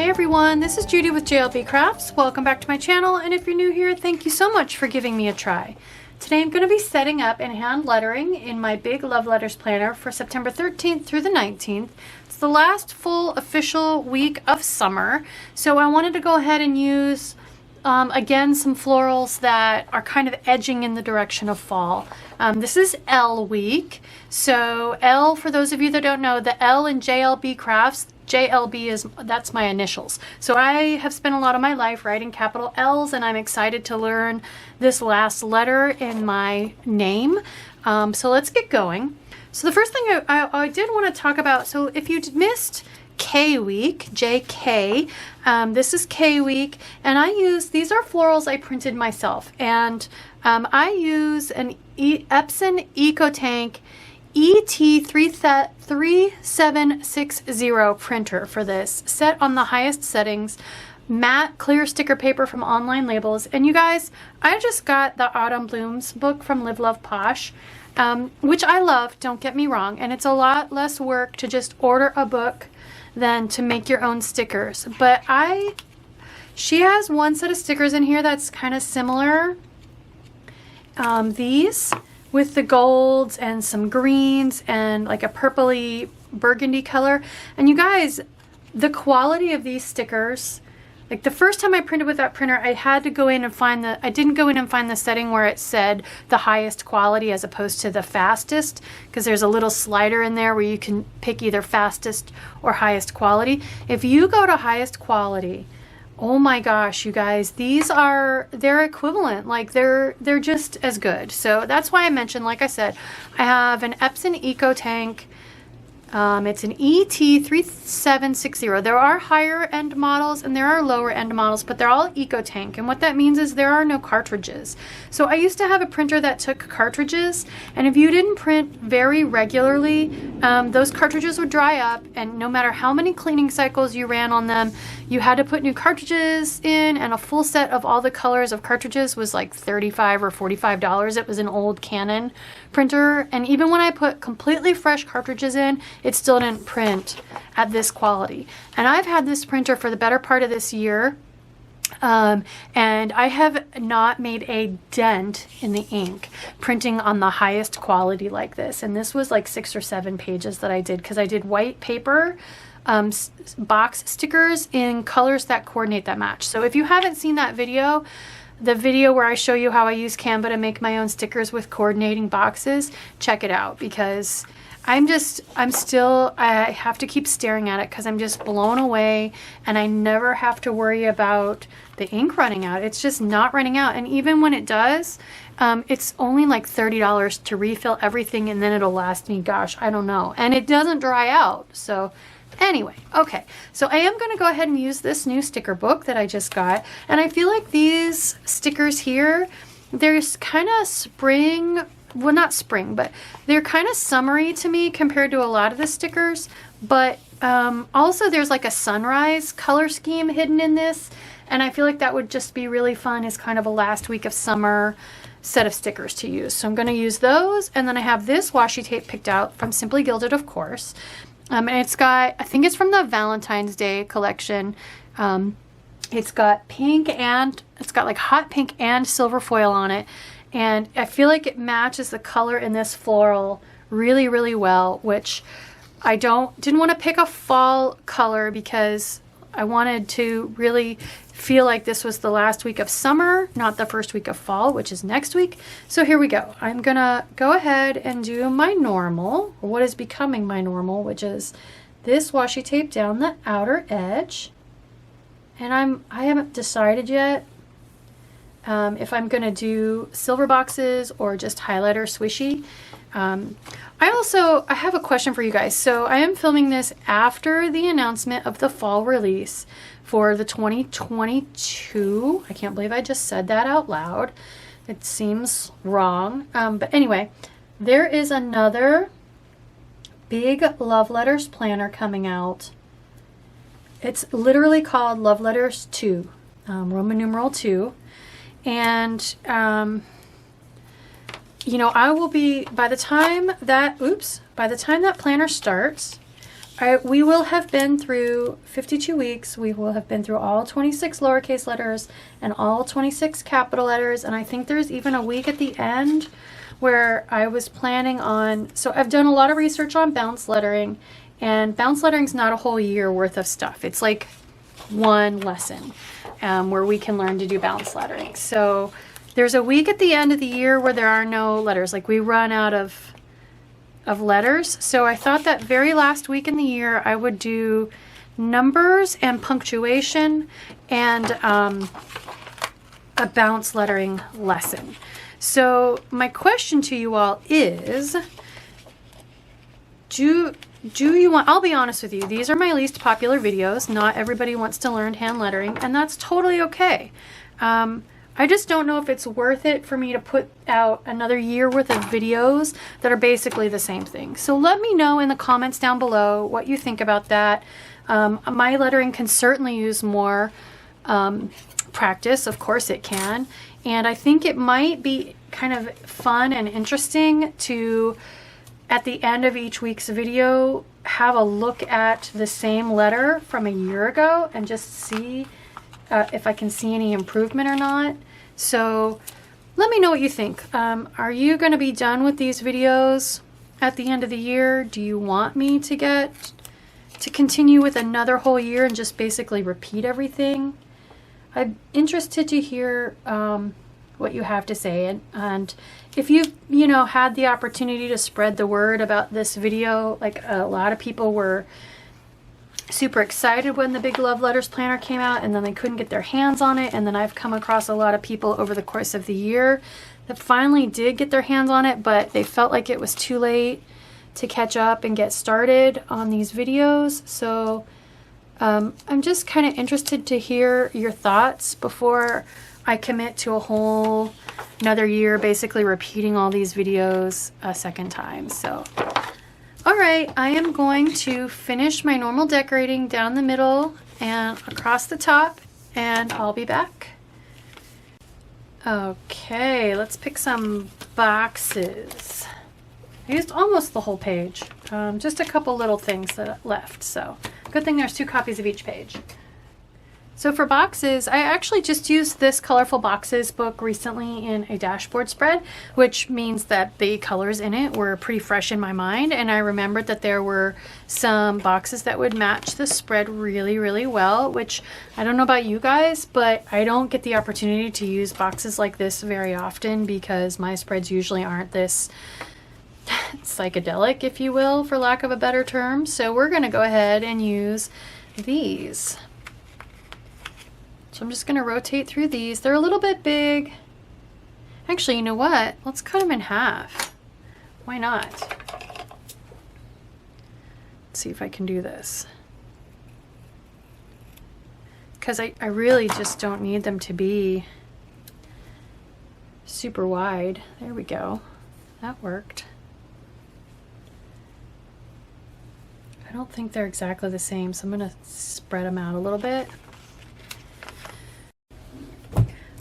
Hey everyone, this is Judi with JLBCrafts. Welcome back to my channel, and if you're new here, thank you so much for giving me a try. Today I'm going to be setting up and hand lettering in my big love letters planner for September 13th through the 19th. It's the last full official week of summer, so I wanted to go ahead and use again some florals that are kind of edging in the direction of fall. This is L week, so L, for those of you that don't know, the L in JLBCrafts, JLB that's my initials. So I have spent a lot of my life writing capital L's, and I'm excited to learn this last letter in my name. So let's get going. So the first thing I did want to talk about, so if you missed K week, JK, this is K week, and these are florals I printed myself, and I use an Epson EcoTank ET3760 printer for this, set on the highest settings, matte clear sticker paper from Online Labels. And you guys, I just got the Autumn Blooms book from Live Love Posh, which I love, don't get me wrong, and it's a lot less work to just order a book than to make your own stickers. But she has one set of stickers in here that's kind of similar. These with the golds and some greens and like a purpley burgundy color. And you guys, the quality of these stickers, like the first time I printed with that printer, I had to go in and find I didn't go in and find the setting where it said the highest quality as opposed to the fastest, because there's a little slider in there where you can pick either fastest or highest quality. If you go to highest quality, oh my gosh, you guys, they're equivalent, like they're just as good. So that's why I mentioned, like I said, I have an Epson EcoTank. It's an ET3760. There are higher end models and there are lower end models, but they're all EcoTank. And what that means is there are no cartridges. So I used to have a printer that took cartridges, and if you didn't print very regularly, those cartridges would dry up, and no matter how many cleaning cycles you ran on them, you had to put new cartridges in, and a full set of all the colors of cartridges was like $35 or $45. It was an old Canon printer, and even when I put completely fresh cartridges in, it still didn't print at this quality. And I've had this printer for the better part of this year, and I have not made a dent in the ink printing on the highest quality like this. And this was like 6 or 7 pages that I did, because I did white paper box stickers in colors that coordinate, that match. So if you haven't seen that video, the video where I show you how I use Canva to make my own stickers with coordinating boxes, check it out, because I have to keep staring at it because I'm just blown away, and I never have to worry about the ink running out. It's just not running out. And even when it does, it's only like $30 to refill everything, and then it'll last me, gosh, I don't know. And it doesn't dry out. So anyway, okay, so I am going to go ahead and use this new sticker book that I just got, and I feel like these stickers here, there's kind of spring, well, not spring, but they're kind of summery to me compared to a lot of the stickers, but also there's like a sunrise color scheme hidden in this, and I feel like that would just be really fun as kind of a last week of summer set of stickers to use. So I'm going to use those, and then I have this washi tape picked out from Simply Gilded, of course. And it's got, I think it's from the Valentine's Day collection. It's got pink, and it's got like hot pink and silver foil on it. And I feel like it matches the color in this floral really, really well, which I didn't want to pick a fall color because I wanted to really feel like this was the last week of summer, not the first week of fall, which is next week. So here we go. I'm gonna go ahead and do my normal, or what is becoming my normal, which is this washi tape down the outer edge. And I haven't decided yet if I'm gonna do silver boxes or just highlighter swishy. I have a question for you guys. So I am filming this after the announcement of the fall release for the 2022. I can't believe I just said that out loud. It seems wrong. But anyway, there is another big love letters planner coming out. It's literally called Love Letters 2, Roman numeral 2. And you know, I will be, by the time that planner starts, we will have been through 52 weeks. We will have been through all 26 lowercase letters and all 26 capital letters. And I think there's even a week at the end where I was planning on, so I've done a lot of research on bounce lettering, and bounce lettering is not a whole year worth of stuff. It's like one lesson where we can learn to do bounce lettering. So there's a week at the end of the year where there are no letters. Like we run out of letters. So I thought that very last week in the year I would do numbers and punctuation and a bounce lettering lesson. So my question to you all is, do you want, I'll be honest with you, these are my least popular videos. Not everybody wants to learn hand lettering, and that's totally okay. I just don't know if it's worth it for me to put out another year worth of videos that are basically the same thing. So let me know in the comments down below what you think about that. My lettering can certainly use more practice, of course it can. And I think it might be kind of fun and interesting to, at the end of each week's video, have a look at the same letter from a year ago and just see if I can see any improvement or not. So let me know what you think. Are you going to be done with these videos at the end of the year? Do you want me to continue with another whole year and just basically repeat everything? I'm interested to hear what you have to say, and if you've had the opportunity to spread the word about this video. Like a lot of people were super excited when the Big Love Letters Planner came out, and then they couldn't get their hands on it. And then I've come across a lot of people over the course of the year that finally did get their hands on it, but they felt like it was too late to catch up and get started on these videos. So I'm just kind of interested to hear your thoughts before I commit to a whole another year basically repeating all these videos a second time. So all right, I am going to finish my normal decorating down the middle and across the top, and I'll be back. Okay, let's pick some boxes. I used almost the whole page, just a couple little things that left, so good thing there's 2 copies of each page. So for boxes, I actually just used this Colorful Boxes book recently in a dashboard spread, which means that the colors in it were pretty fresh in my mind, and I remembered that there were some boxes that would match the spread really, really well, which I don't know about you guys, but I don't get the opportunity to use boxes like this very often because my spreads usually aren't this psychedelic, if you will, for lack of a better term. So we're going to go ahead and use these. So I'm just going to rotate through these. They're a little bit big. Actually, you know what? Let's cut them in half. Why not? Let's see if I can do this. Because I really just don't need them to be super wide. There we go. That worked. I don't think they're exactly the same, so I'm going to spread them out a little bit.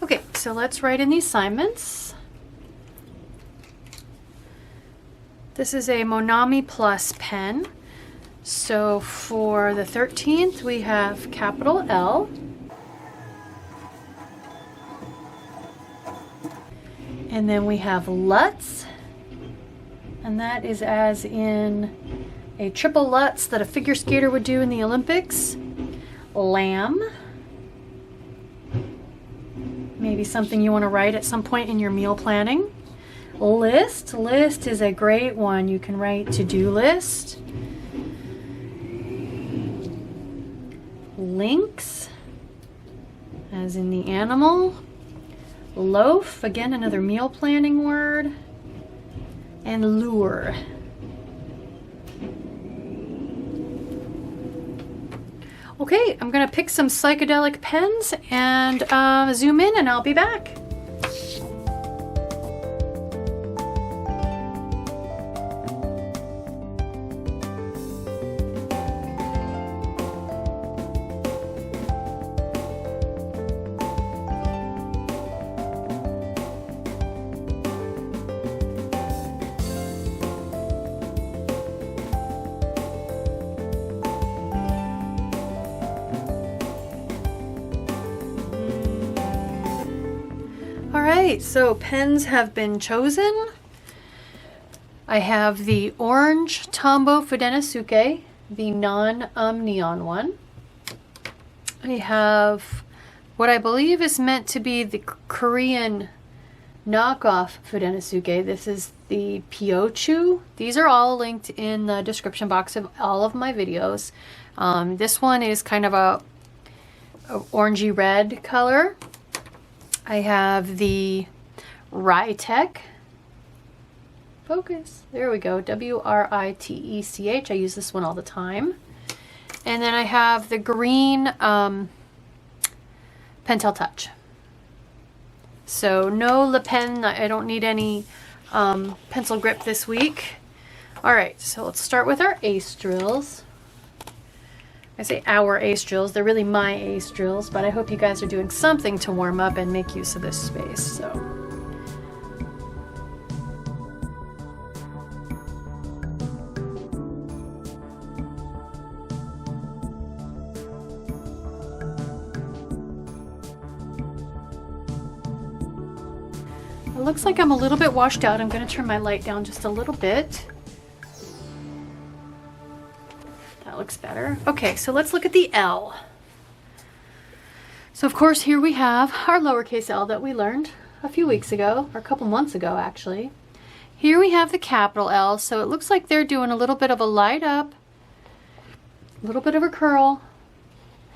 Okay, so let's write in the assignments. This is a MONAMI Plus Pen. So for the 13th, we have capital L. And then we have Lutz. And that is as in a triple Lutz that a figure skater would do in the Olympics. Lamb. Maybe something you want to write at some point in your meal planning. List. List is a great one. You can write to-do list. Lynx, as in the animal. Loaf, again another meal planning word. And lure. Okay, I'm gonna pick some psychedelic pens and zoom in, and I'll be back. right, so pens have been chosen. I have the orange Tombow Fudenosuke, the non-neon one. I have what I believe is meant to be the Korean knockoff Fudenosuke. This is the Piochoo. These are all linked in the description box of all of my videos. This one is kind of a orangey red color. I have the Writech. Focus. There we go. W-R-I-T-E-C-H. I use this one all the time. And then I have the green Pentel Touch. So no Le Pen. I don't need any pencil grip this week. All right, so let's start with our ace drills. I say our ace drills. They're really my ace drills, but I hope you guys are doing something to warm up and make use of this space. So. It looks like I'm a little bit washed out. I'm going to turn my light down just a little bit. That looks better. Okay, so let's look at the L. So of course here we have our lowercase l that we learned a few weeks ago, or a couple months ago actually. Here we have the capital L, so it looks like they're doing a little bit of a light up, a little bit of a curl,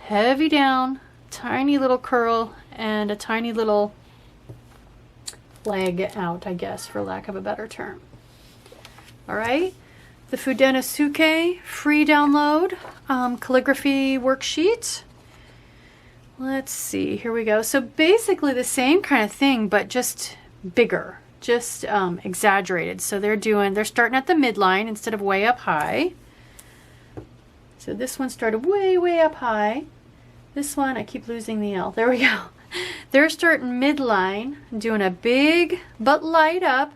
heavy down, tiny little curl, and a tiny little leg out, I guess, for lack of a better term. All right. The Fudenosuke free download calligraphy worksheet. Let's see, here we go. So basically the same kind of thing, but just bigger, just exaggerated. So they're starting at the midline instead of way up high. So this one started way up high. This one, I keep losing the L. There we go. They're starting midline, doing a big but light up,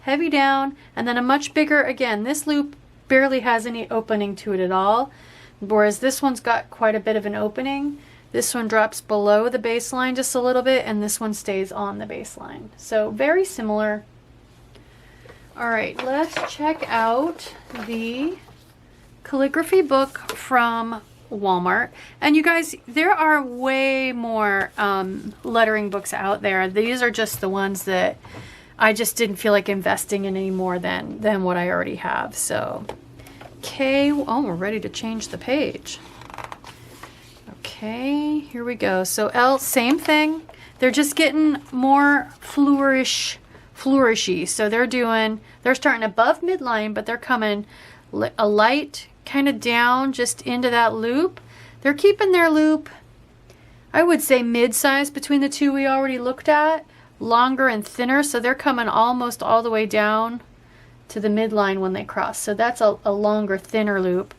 heavy down, and then a much bigger, again, this loop barely has any opening to it at all, whereas this one's got quite a bit of an opening. This one drops below the baseline just a little bit, and this one stays on the baseline. So very similar. All right, let's check out the calligraphy book from Walmart. And you guys, there are way more lettering books out there. These are just the ones that I just didn't feel like investing in any more than what I already have. So, okay, oh, we're ready to change the page. Okay, here we go. So L, same thing. They're just getting more flourishy. So they're starting above midline, but they're coming a light kind of down just into that loop. They're keeping their loop, I would say mid-size between the two we already looked at. Longer and thinner, so they're coming almost all the way down to the midline when they cross. So that's a longer, thinner loop.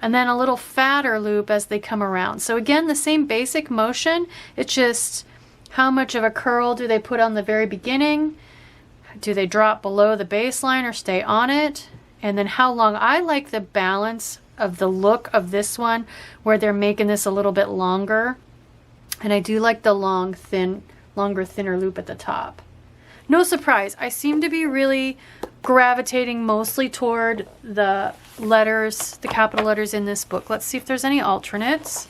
And then a little fatter loop as they come around. So again, the same basic motion. It's just how much of a curl do they put on the very beginning? Do they drop below the baseline or stay on it? And then how long? I like the balance of the look of this one where they're making this a little bit longer. And I do like the longer, thinner loop at the top. No surprise, I seem to be really gravitating mostly toward the letters, the capital letters in this book. Let's see if there's any alternates.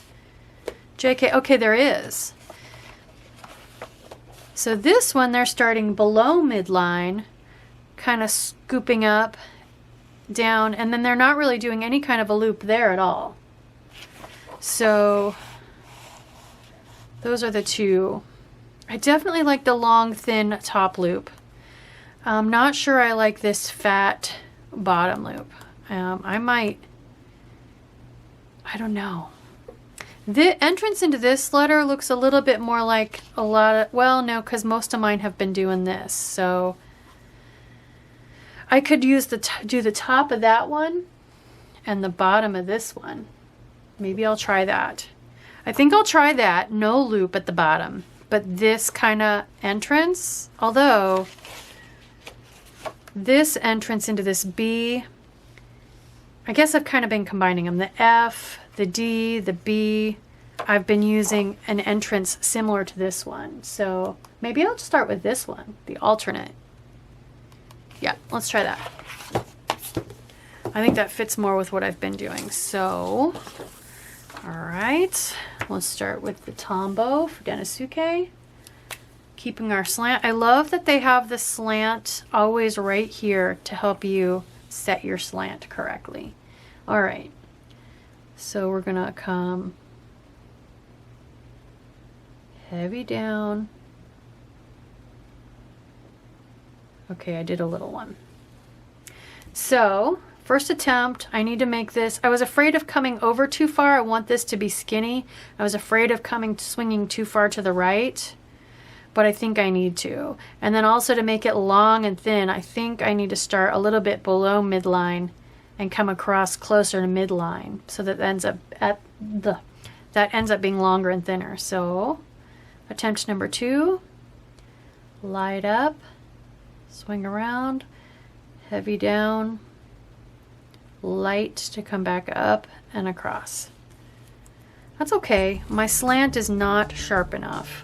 JK, okay, there is. So this one, they're starting below midline, kind of scooping up, down, and then they're not really doing any kind of a loop there at all. So those are the two. I definitely like the long, thin top loop. I'm not sure I like this fat bottom loop. I don't know. The entrance into this letter looks a little bit more like a lot of, well, no, because most of mine have been doing this. So I could use do the top of that one and the bottom of this one. Maybe I'll try that. I think I'll try that. No loop at the bottom. But this kind of entrance, although this entrance into this B, I guess I've kind of been combining them. The F, the D, the B. I've been using an entrance similar to this one. So maybe I'll start with this one, the alternate. Yeah, let's try that. I think that fits more with what I've been doing. So, all right, let's start with the Tombow Fudenosuke. Keeping our slant. I love that they have the slant always right here to help you set your slant correctly. All right, so we're gonna come heavy down. Okay, I did a little one. So first attempt, I need to make this. I was afraid of coming over too far. I want this to be skinny. I was afraid of swinging too far to the right, but I think I need to. And then also to make it long and thin, I think I need to start a little bit below midline and come across closer to midline, so that ends up being longer and thinner. So attempt number 2, light up, swing around, heavy down, light to come back up and across. That's okay. My slant is not sharp enough.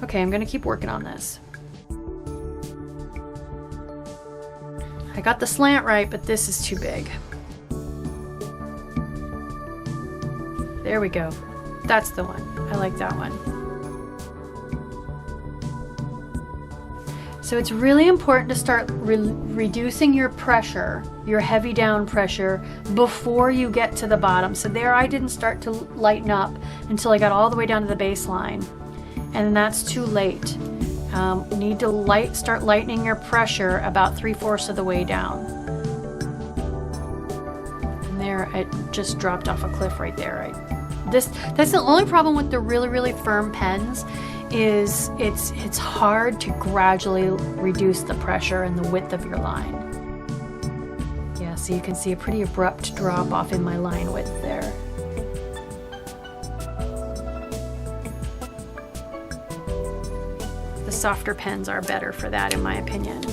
Okay, I'm gonna keep working on this. I got the slant right, but this is too big. There we go. That's the one. I like that one. So it's really important to start reducing your pressure, your heavy down pressure, before you get to the bottom. So there I didn't start to lighten up until I got all the way down to the baseline. And that's too late. You need to start lightening your pressure about 3/4 of the way down. And there, it just dropped off a cliff right there. That's the only problem with the really, really firm pens, is it's hard to gradually reduce the pressure and the width of your line. Yeah, so you can see a pretty abrupt drop off in my line width there. The softer pens are better for that, in my opinion.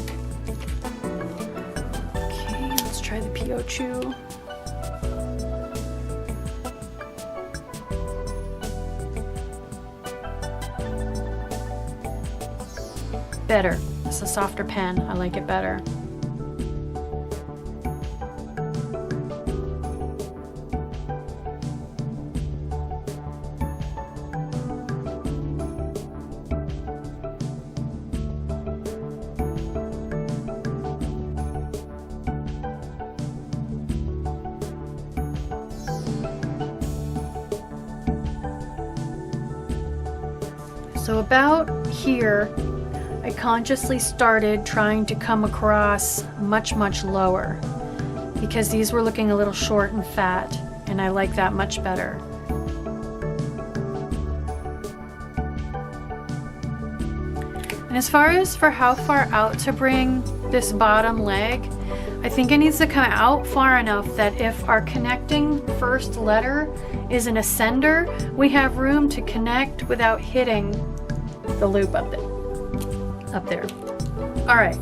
Okay, let's try the Piochoo. Better. It's a softer pen. I like it better. So about here, I consciously started trying to come across much, much lower, because these were looking a little short and fat, and I like that much better. And as far as for how far out to bring this bottom leg, I think it needs to come out far enough that if our connecting first letter is an ascender, we have room to connect without hitting the loop up there. All right,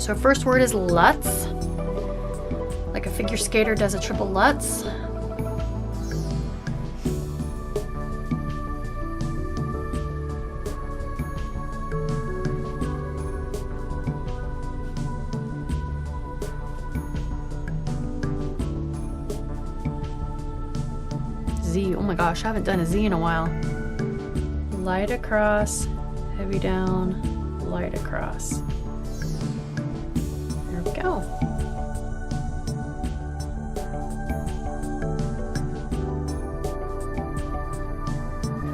so first word is Lutz, like a figure skater does a triple Lutz. Z, oh my gosh, I haven't done a Z in a while. Light across, heavy down, light across. There we go.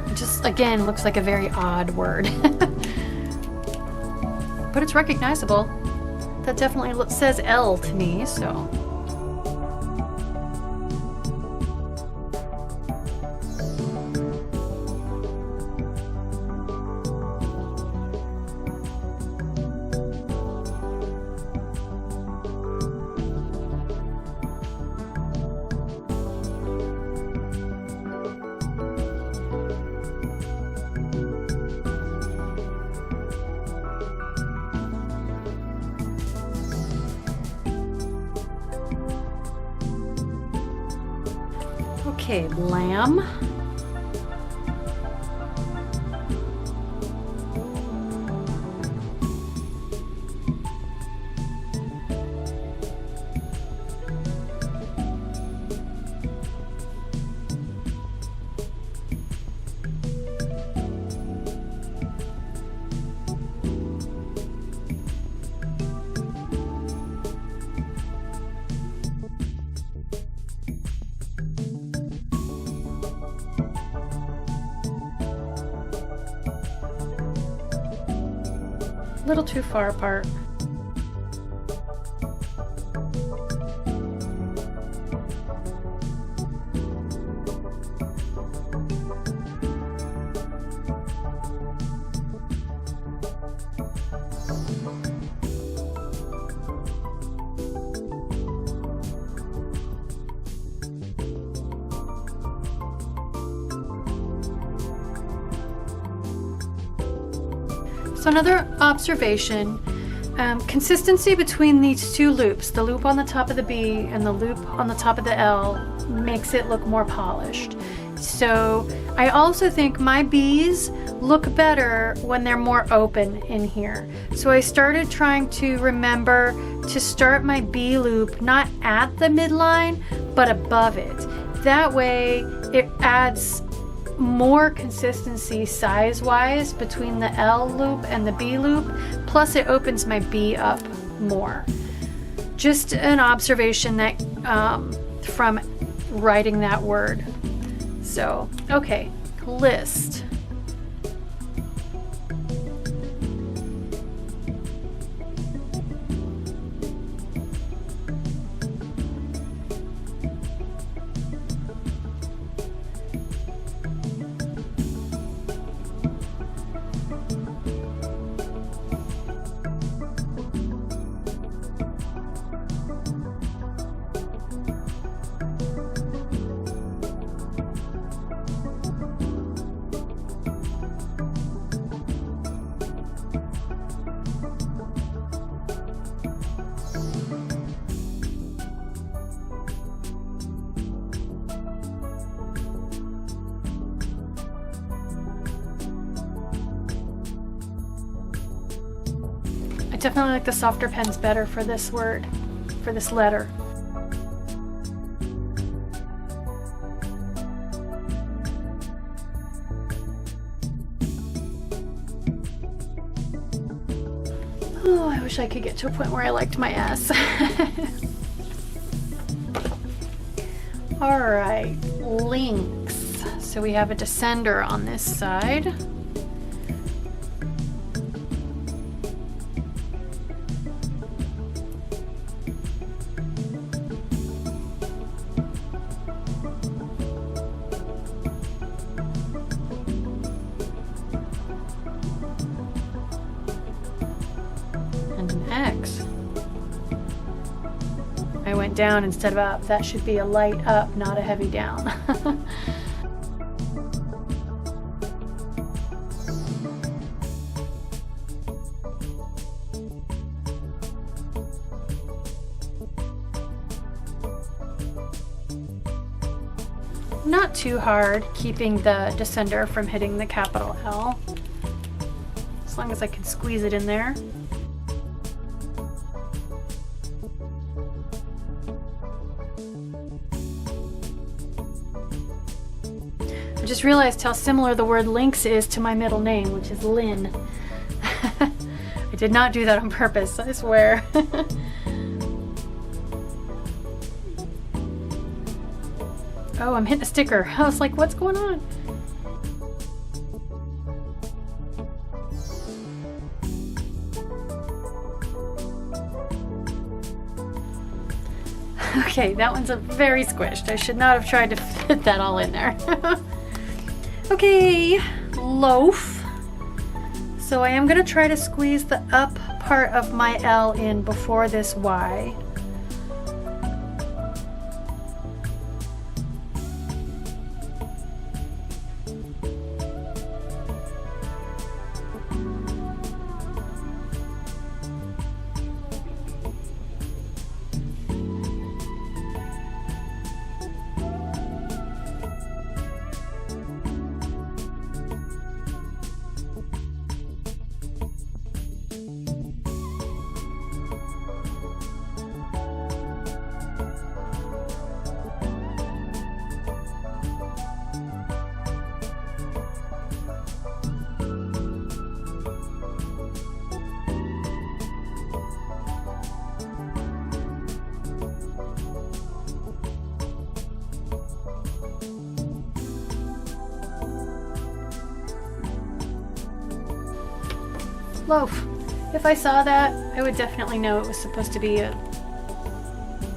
It just, again, looks like a very odd word. But it's recognizable. That definitely says L to me, so. Okay, lamb. A little too far apart. So another observation, consistency between these two loops, the loop on the top of the B and the loop on the top of the L, makes it look more polished. So I also think my B's look better when they're more open in here. So I started trying to remember to start my B loop not at the midline, but above it. That way it adds more consistency size-wise between the L loop and the B loop, plus it opens my B up more. Just an observation that from writing that word. So, okay, list. I definitely like the softer pens better for this word, for this letter. Oh, I wish I could get to a point where I liked my S. All right, Lynx. So we have a descender on this side. I went down instead of up. That should be a light up, not a heavy down. Not too hard, keeping the descender from hitting the capital L. As long as I can squeeze it in there. I just realized how similar the word Lynx is to my middle name, which is Lynn. I did not do that on purpose, I swear. Oh, I'm hitting a sticker. I was like, what's going on? Okay, that one's very squished. I should not have tried to fit that all in there. Okay, loaf. So I am going to try to squeeze the up part of my L in before this Y. loaf. If I saw that, I would definitely know it was supposed to be a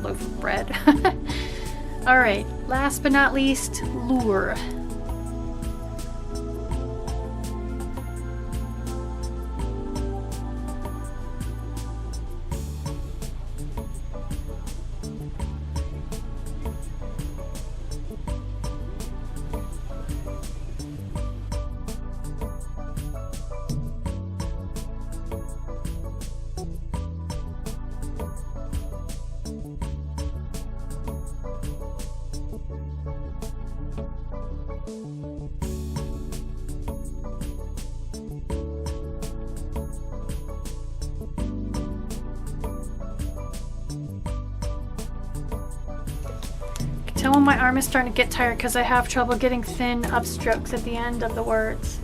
loaf of bread. All right, last but not least, lure. Tell when my arm is starting to get tired because I have trouble getting thin upstrokes at the end of the words.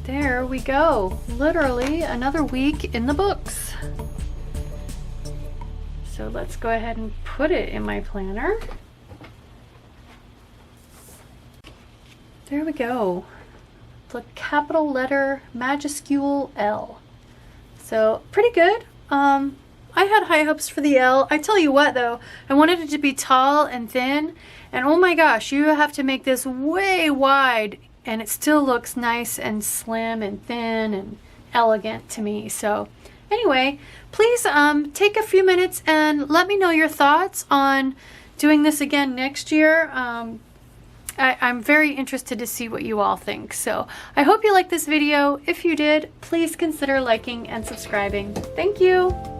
There we go. Literally another week in the books. So let's go ahead and put it in my planner. There we go. The capital letter majuscule L. So pretty good. I had high hopes for the L. I tell you what though, I wanted it to be tall and thin, and oh my gosh, you have to make this way wide and it still looks nice and slim and thin and elegant to me. So anyway, please take a few minutes and let me know your thoughts on doing this again next year. I'm very interested to see what you all think. So I hope you liked this video. If you did, please consider liking and subscribing. Thank you.